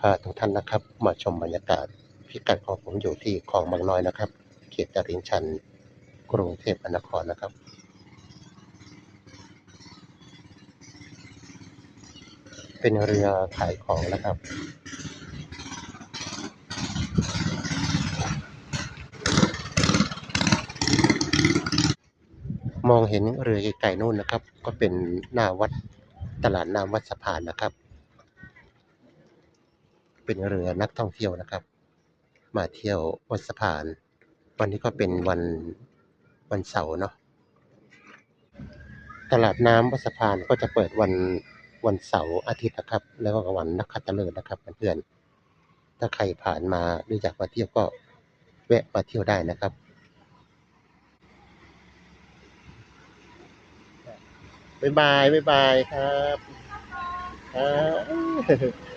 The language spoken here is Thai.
พาทุกท่านนะครับมาชมบรรยากาศพิกัดของผมอยู่ที่คลองบางน้อยนะครับเขตตลิ่งชันกรุงเทพมหานครนะครับเป็นเรือขายของนะครับมองเห็นเรือไกลๆนู่นนะครับก็เป็นหน้าวัดตลาดน้ำวัดสะพานนะครับเป็นเรือนักท่องเที่ยวนะครับมาเที่ยววัดสะพานวันนี้ก็เป็นวันเสาร์เนาะตลาดน้ำวัดสะพานก็จะเปิดวันเสาร์อาทิตย์นะครับแล้วก็วันนักขัตฤกษ์นะครับเพื่อนๆถ้าใครผ่านมาหรืออยากมาเที่ยวก็แวะมาเที่ยวได้นะครับบ๊ายบายบ๊ายบายครับครับ